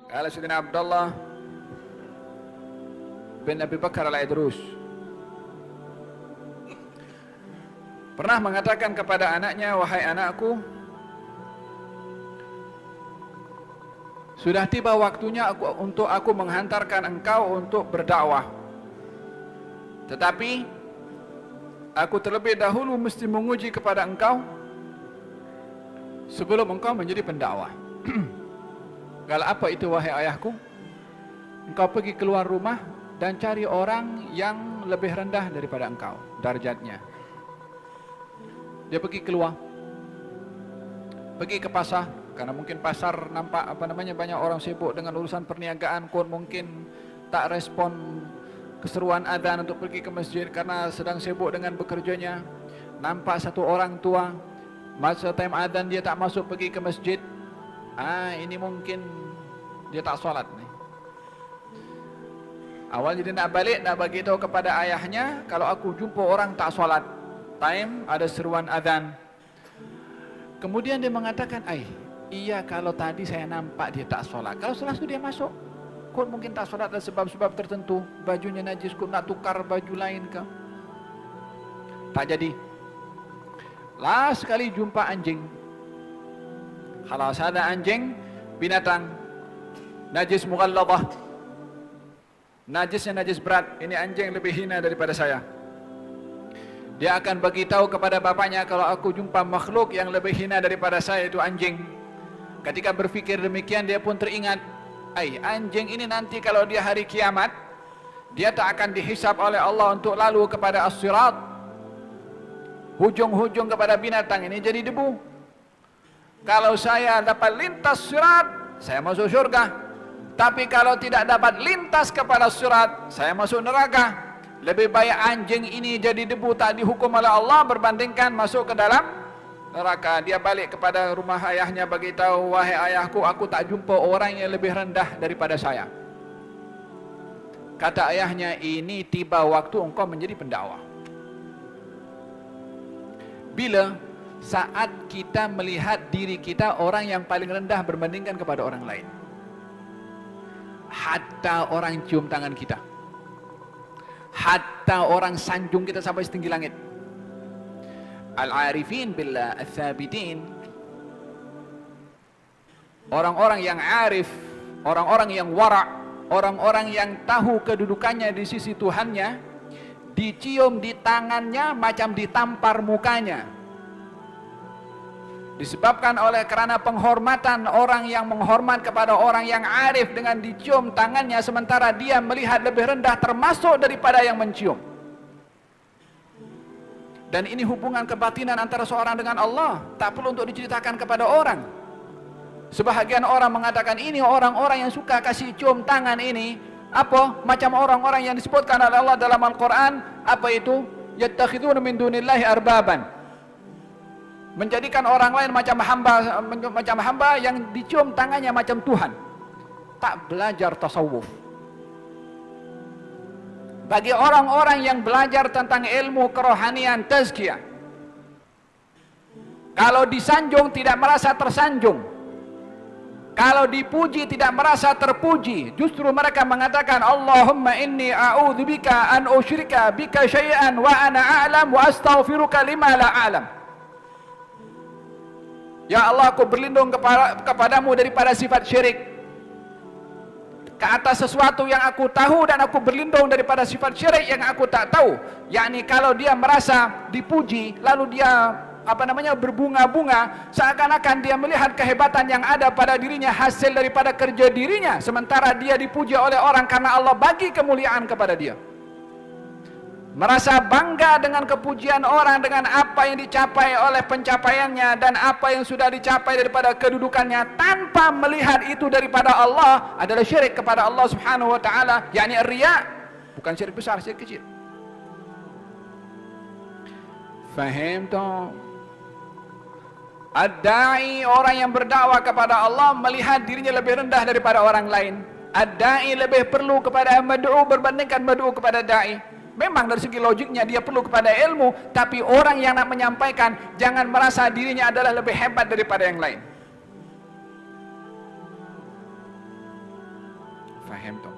Qala Sayyidina Abdullah bin Abi Bakar al-Idrus pernah mengatakan kepada anaknya, wahai anakku, sudah tiba waktunya untuk aku menghantarkan engkau untuk berdakwah. Tetapi aku terlebih dahulu mesti menguji kepada engkau sebelum engkau menjadi pendakwah. Kalau apa itu wahai ayahku? Engkau pergi keluar rumah dan cari orang yang lebih rendah daripada engkau darjatnya. Dia pergi keluar, pergi ke pasar, karena mungkin pasar nampak banyak orang sibuk dengan urusan perniagaan, kot mungkin tak respon keseruan azan untuk pergi ke masjid karena sedang sibuk dengan bekerjanya. Nampak satu orang tua, masa time azan dia tak masuk pergi ke masjid. Ini mungkin dia tak solat nih. Awalnya dia nak balik, nak bagi tahu kepada ayahnya, kalau aku jumpa orang tak solat, time ada seruan azan. Kemudian dia mengatakan, iya kalau tadi saya nampak dia tak solat. Kalau setelah itu dia masuk, kot mungkin tak solat ada sebab-sebab tertentu, bajunya najis, kot nak tukar baju lain ke. Tak jadi. Last sekali jumpa anjing. Kalau ada anjing, binatang najis mughalladah, najisnya najis berat, ini anjing lebih hina daripada saya. Dia akan bagi tahu kepada bapaknya, kalau aku jumpa makhluk yang lebih hina daripada saya, itu anjing. Ketika berfikir demikian, dia pun teringat, anjing ini nanti kalau dia hari kiamat, dia tak akan dihisab oleh Allah untuk lalu kepada as-sirat. Hujung-hujung kepada binatang ini jadi debu. Kalau saya dapat lintas sirat, saya masuk syurga. Tapi kalau tidak dapat lintas kepada sirat, saya masuk neraka. Lebih baik anjing ini jadi debu tak dihukum oleh Allah berbandingkan masuk ke dalam neraka. Dia balik kepada rumah ayahnya, bagi tahu, wahai ayahku, aku tak jumpa orang yang lebih rendah daripada saya. Kata ayahnya, ini tiba waktu engkau menjadi pendakwah. Bila saat kita melihat diri kita orang yang paling rendah berbandingkan kepada orang lain. Hatta orang cium tangan kita, hatta orang sanjung kita sampai setinggi langit. Al-arifin billah, al-thabitin, orang-orang yang arif, orang-orang yang wara', orang-orang yang tahu kedudukannya di sisi Tuhannya, dicium di tangannya macam ditampar mukanya. Disebabkan oleh kerana penghormatan orang yang menghormat kepada orang yang arif dengan dicium tangannya, sementara dia melihat lebih rendah termasuk daripada yang mencium. Dan ini hubungan kebatinan antara seorang dengan Allah, tak perlu untuk diceritakan kepada orang. Sebahagian orang mengatakan ini orang-orang yang suka kasih cium tangan ini apa? Macam orang-orang yang disebutkan oleh Allah dalam Al-Quran. Apa itu? Yattakhiduna min dunillahi arbaban, menjadikan orang lain macam hamba yang dicium tangannya macam Tuhan. Tak belajar tasawuf. Bagi orang-orang yang belajar tentang ilmu kerohanian, tazkiyah, kalau disanjung tidak merasa tersanjung, kalau dipuji tidak merasa terpuji. Justru mereka mengatakan, Allahumma inni a'udzubika an usyrika bika syai'an wa ana a'lam wa astaghfiruka lima la a'lam. Ya Allah, aku berlindung kepadamu daripada sifat syirik ke atas sesuatu yang aku tahu, dan aku berlindung daripada sifat syirik yang aku tak tahu. Yakni kalau dia merasa dipuji lalu dia berbunga-bunga, seakan-akan dia melihat kehebatan yang ada pada dirinya hasil daripada kerja dirinya, sementara dia dipuji oleh orang karena Allah bagi kemuliaan kepada dia. Merasa bangga dengan kepujian orang, dengan apa yang dicapai oleh pencapaiannya dan apa yang sudah dicapai daripada kedudukannya, tanpa melihat itu daripada Allah, adalah syirik kepada Allah Subhanahu wa taala, yakni riya. Bukan syirik besar, syirik kecil. Faham toh? Ad-da'i, orang yang berdakwah kepada Allah, melihat dirinya lebih rendah daripada orang lain. Ad-da'i lebih perlu kepada mad'u berbandingkan mad'u kepada da'i. Memang dari segi logiknya dia perlu kepada ilmu, tapi orang yang nak menyampaikan jangan merasa dirinya adalah lebih hebat daripada yang lain. Faham toh?